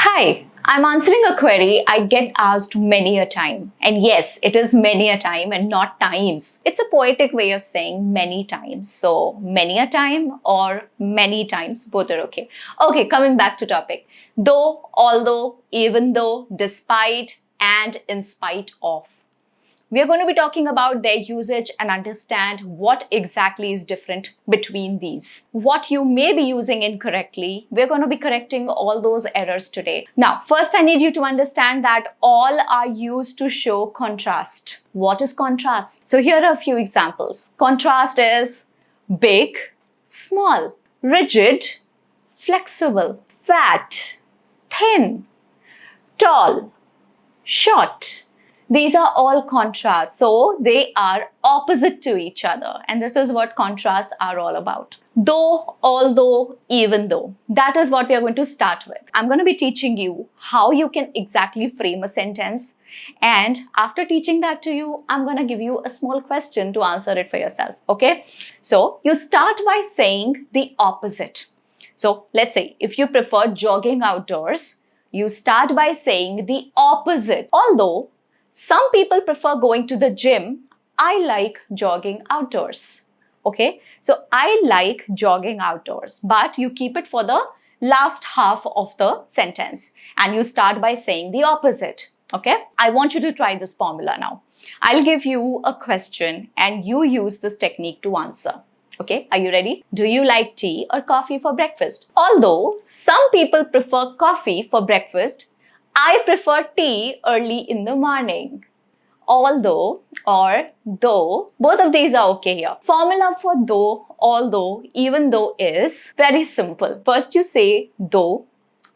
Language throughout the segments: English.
Hi, I'm answering a query I get asked many a time. And yes, it is many a time and not times. It's a poetic way of saying many times. So, many a time or many times, both are okay. Okay, coming back to topic. Though, although, even though, despite, and in spite of. We are going to be talking about their usage and understand what exactly is different between these. What you may be using incorrectly, we're going to be correcting all those errors today. Now, first I need you to understand that all are used to show contrast. What is contrast? So here are a few examples. Contrast is big, small, rigid, flexible, fat, thin, tall, short. These are all contrasts, so they are opposite to each other, and this is what contrasts are all about. Though, although, even though. That is what we are going to start with. I'm going to be teaching you how you can exactly frame a sentence, and after teaching that to you, I'm going to give you a small question to answer it for yourself, okay? So, you start by saying the opposite. So, let's say if you prefer jogging outdoors, you start by saying the opposite. Although some people prefer going to the gym, I like jogging outdoors. Okay, so I like jogging outdoors, but you keep it for the last half of the sentence and you start by saying the opposite. Okay, I want you to try this formula now. I'll give you a question and you use this technique to answer. Okay, are you ready? Do you like tea or coffee for breakfast? Although some people prefer coffee for breakfast, I prefer tea early in the morning. Although or though, both of these are okay here. Formula for though, although, even though is very simple. First you say though,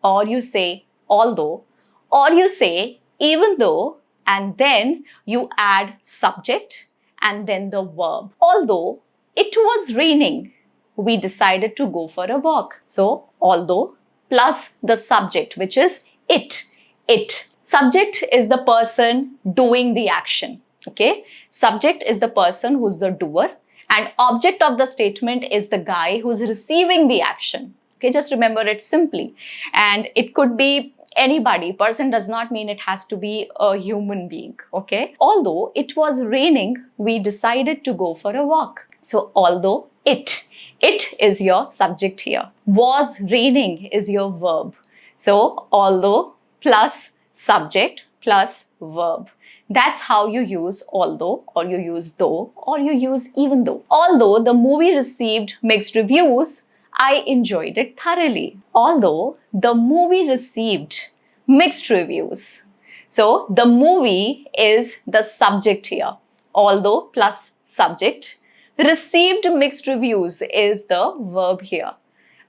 or you say although, or you say even though, and then you add subject and then the verb. Although it was raining, we decided to go for a walk. So, although plus the subject, which is it. It. Subject is the person doing the action. Okay. Subject is the person who's the doer, and object of the statement is the guy who's receiving the action. Okay. Just remember it simply. And it could be anybody. Person does not mean it has to be a human being. Okay. Although it was raining, we decided to go for a walk. So, although it is your subject here. Was raining is your verb. So, although plus subject plus verb. That's how you use although, or you use though, or you use even though. Although the movie received mixed reviews, I enjoyed it thoroughly. Although the movie received mixed reviews. So the movie is the subject here. Although plus subject. Received mixed reviews is the verb here.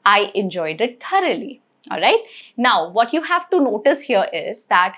I enjoyed it thoroughly. Alright. Now, what you have to notice here is that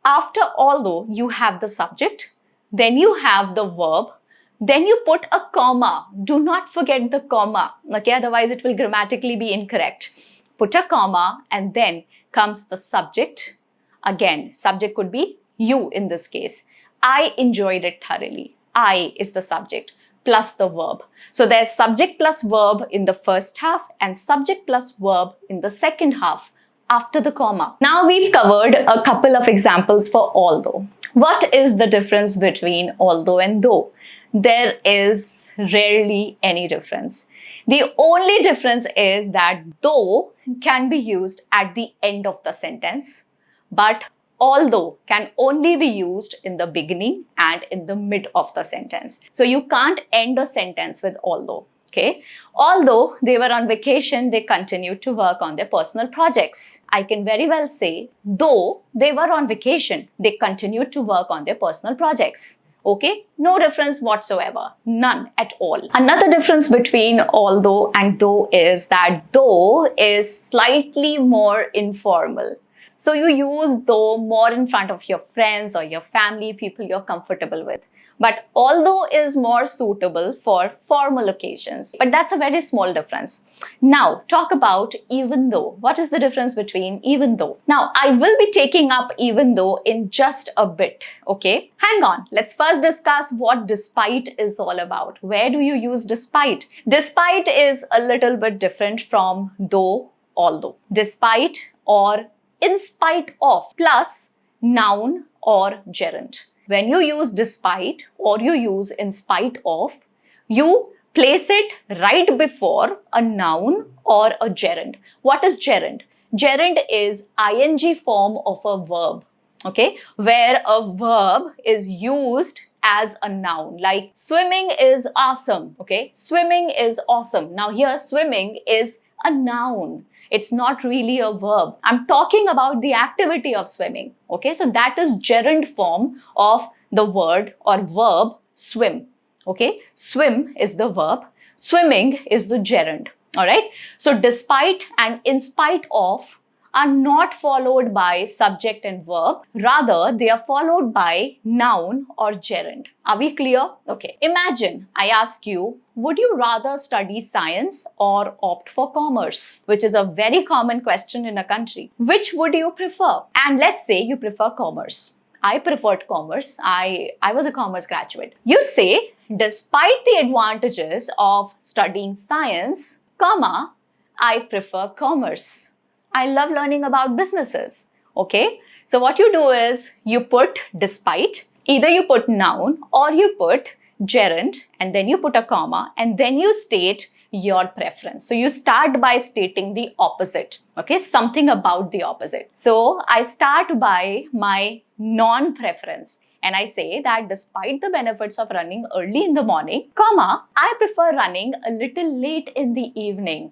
after although you have the subject, then you have the verb, then you put a comma. Do not forget the comma. Okay, otherwise it will grammatically be incorrect. Put a comma and then comes the subject. Again, subject could be you in this case. I enjoyed it thoroughly. I is the subject plus the verb. So there's subject plus verb in the first half and subject plus verb in the second half after the comma. Now we've covered a couple of examples for although. What is the difference between although and though? There is rarely any difference. The only difference is that though can be used at the end of the sentence, but although can only be used in the beginning and in the mid of the sentence. So you can't end a sentence with although. Okay. Although they were on vacation, they continued to work on their personal projects. I can very well say, though they were on vacation, they continued to work on their personal projects. Okay, no difference whatsoever, none at all. Another difference between although and though is that though is slightly more informal. So you use though more in front of your friends or your family, people you're comfortable with. But although is more suitable for formal occasions. But that's a very small difference. Now, talk about even though. What is the difference between even though? Now, I will be taking up even though in just a bit, okay? Hang on. Let's first discuss what despite is all about. Where do you use despite? Despite is a little bit different from though, although. Despite or in spite of plus noun or gerund. When you use despite or you use in spite of, you place it right before a noun or a gerund. What is gerund? Gerund is ing form of a verb, okay, where a verb is used as a noun. Like swimming is awesome, okay, swimming is awesome. Now here swimming is a noun. It's not really a verb. I'm talking about the activity of swimming, okay, so that is gerund form of the word or verb swim, okay. Swim is the verb, swimming is the gerund, all right. So despite and in spite of are not followed by subject and verb. Rather, they are followed by noun or gerund. Are we clear? Okay. Imagine I ask you, would you rather study science or opt for commerce? Which is a very common question in a country. Which would you prefer? And let's say you prefer commerce. I preferred commerce. I was a commerce graduate. You'd say, despite the advantages of studying science, comma, I prefer commerce. I love learning about businesses, okay? So what you do is you put despite, either you put noun or you put gerund and then you put a comma and then you state your preference. So you start by stating the opposite, okay? Something about the opposite. So I start by my non-preference and I say that despite the benefits of running early in the morning, comma, I prefer running a little late in the evening.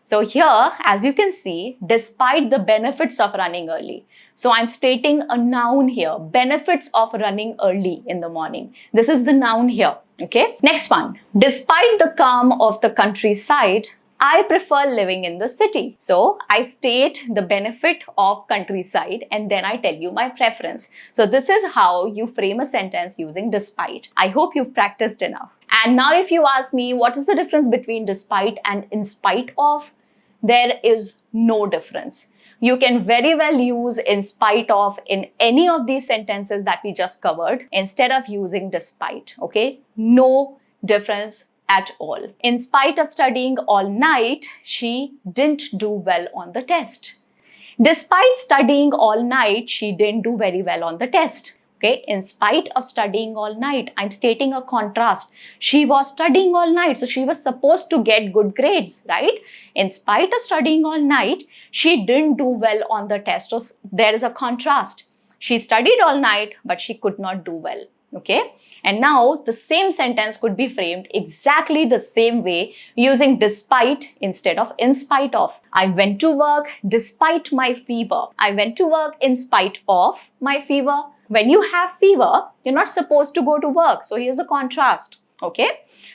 So here, as you can see, despite the benefits of running early. So I'm stating a noun here, benefits of running early in the morning. This is the noun here, okay? Next one, despite the calm of the countryside, I prefer living in the city. So I state the benefit of countryside and then I tell you my preference. So this is how you frame a sentence using despite. I hope you've practiced enough. And now if you ask me, what is the difference between despite and in spite of? There is no difference. You can very well use in spite of in any of these sentences that we just covered instead of using despite, okay? No difference at all. In spite of studying all night, she didn't do well on the test. Despite studying all night, she didn't do very well on the test. Okay, in spite of studying all night, I'm stating a contrast. She was studying all night, so she was supposed to get good grades, right? In spite of studying all night, she didn't do well on the test. So there is a contrast. She studied all night, but she could not do well. Okay, and now the same sentence could be framed exactly the same way using despite instead of in spite of. I went to work despite my fever. I went to work in spite of my fever. When you have fever, you're not supposed to go to work. So here's a contrast. Okay,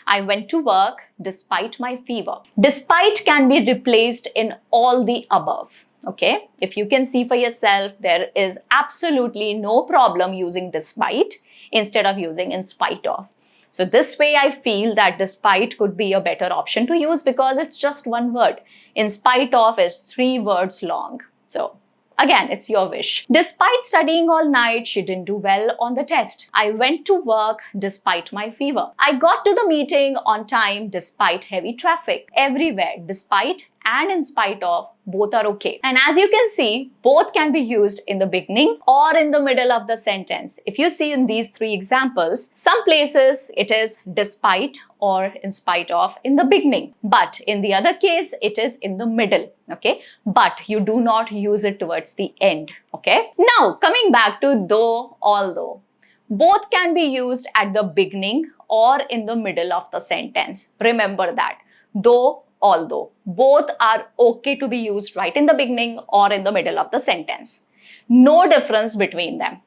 I went to work despite my fever. Despite can be replaced in all the above. Okay, if you can see for yourself, there is absolutely no problem using despite instead of using in spite of. So this way I feel that despite could be a better option to use because it's just one word. In spite of is 3 words long. So again, it's your wish. Despite studying all night, she didn't do well on the test. I went to work despite my fever. I got to the meeting on time despite heavy traffic. Everywhere, despite and in spite of, both are okay. And as you can see, both can be used in the beginning or in the middle of the sentence. If you see in these 3 examples, some places it is despite or in spite of in the beginning. But in the other case, it is in the middle. Okay, but you do not use it towards the end. Okay, now coming back to though, although. Both can be used at the beginning or in the middle of the sentence. Remember that. Though, although. Both are okay to be used right in the beginning or in the middle of the sentence. No difference between them.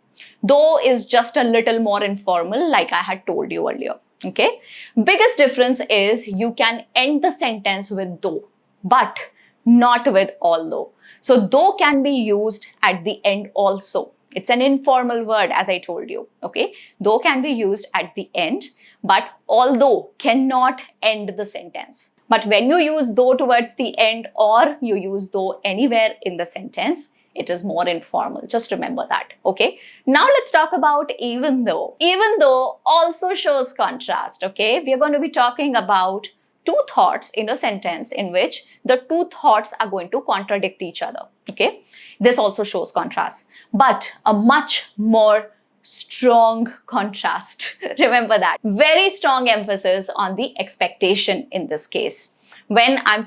Though is just a little more informal, like I had told you earlier. Okay. Biggest difference is you can end the sentence with though, but not with although. So though can be used at the end also. It's an informal word, as I told you. Okay. Though can be used at the end, but although cannot end the sentence. But when you use though towards the end or you use though anywhere in the sentence, it is more informal. Just remember that. Okay. Now let's talk about even though. Even though also shows contrast. Okay. We are going to be talking about two thoughts in a sentence in which the two thoughts are going to contradict each other. Okay, this also shows contrast, but a much more strong contrast. Remember that. Very strong emphasis on the expectation in this case. When I'm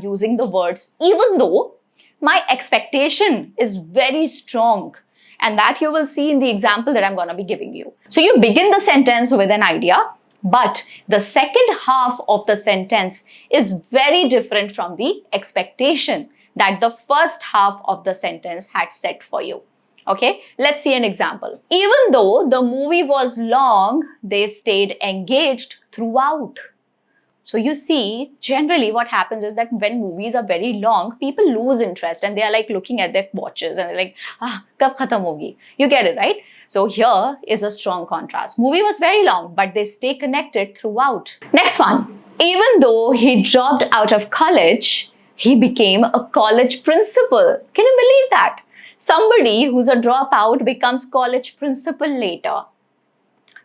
using the words even though, my expectation is very strong. And that you will see in the example that I'm going to be giving you. So you begin the sentence with an idea, but the second half of the sentence is very different from the expectation that the first half of the sentence had set for you. Okay, let's see an example. Even though the movie was long, they stayed engaged throughout. So you see, generally what happens is that when movies are very long, people lose interest and they are like looking at their watches and they're like, kab khatam hogi? You get it, right? So here is a strong contrast. Movie was very long, but they stay connected throughout. Next one. Even though he dropped out of college, he became a college principal. Can you believe that? Somebody who's a dropout becomes college principal later.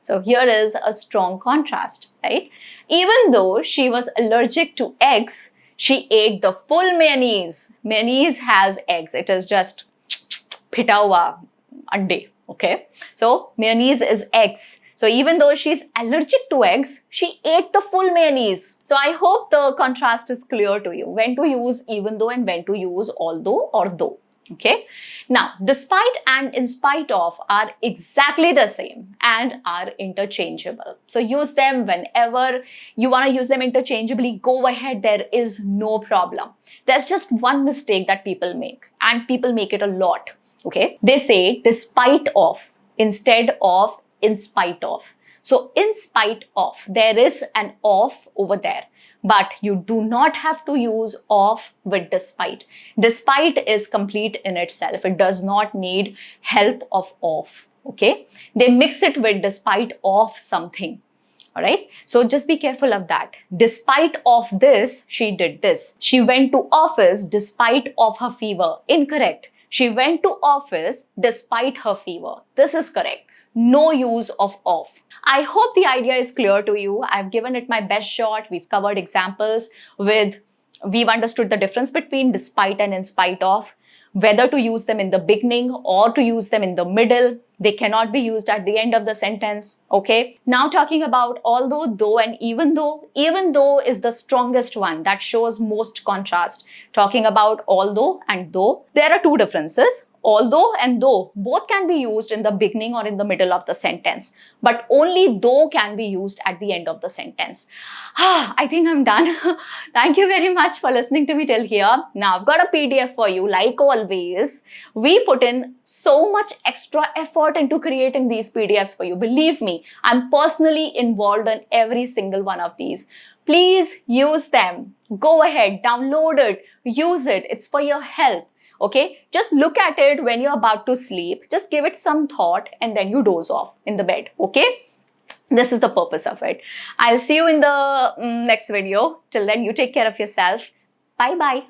So here is a strong contrast, right? Even though she was allergic to eggs, she ate the full mayonnaise. Mayonnaise has eggs. It is just phita hua ande, okay? So mayonnaise is eggs. So even though she's allergic to eggs, she ate the full mayonnaise. So I hope the contrast is clear to you. When to use even though and when to use although or though. Okay. Now, despite and in spite of are exactly the same and are interchangeable. So use them whenever you want to use them interchangeably. Go ahead. There is no problem. There's just one mistake that people make, and people make it a lot. Okay. They say despite of instead of in spite of. So in spite of, there is an of over there. But you do not have to use of with despite. Despite is complete in itself. It does not need help of. Okay? They mix it with despite of something. Alright? So just be careful of that. Despite of this, she did this. She went to office despite of her fever. Incorrect. She went to office despite her fever. This is correct. No use of. I hope the idea is clear to you. I've given it my best shot. We've covered examples we've understood the difference between despite and in spite of, whether to use them in the beginning or to use them in the middle. They cannot be used at the end of the sentence. Okay. Now talking about although, though, and even though. Even though is the strongest one that shows most contrast. Talking about although and though, there are two differences. Although and though both can be used in the beginning or in the middle of the sentence, but only though can be used at the end of the sentence. I think I'm done. Thank you very much for listening to me till here. Now I've got a PDF for you. Like always, we put in so much extra effort into creating these PDFs for you. Believe me, I'm personally involved in every single one of these. Please use them. Go ahead, download it, use it. It's for your help. Okay, just look at it when you're about to sleep. Just give it some thought and then you doze off in the bed. Okay, this is the purpose of it. I'll see you in the next video. Till then, you take care of yourself. Bye bye.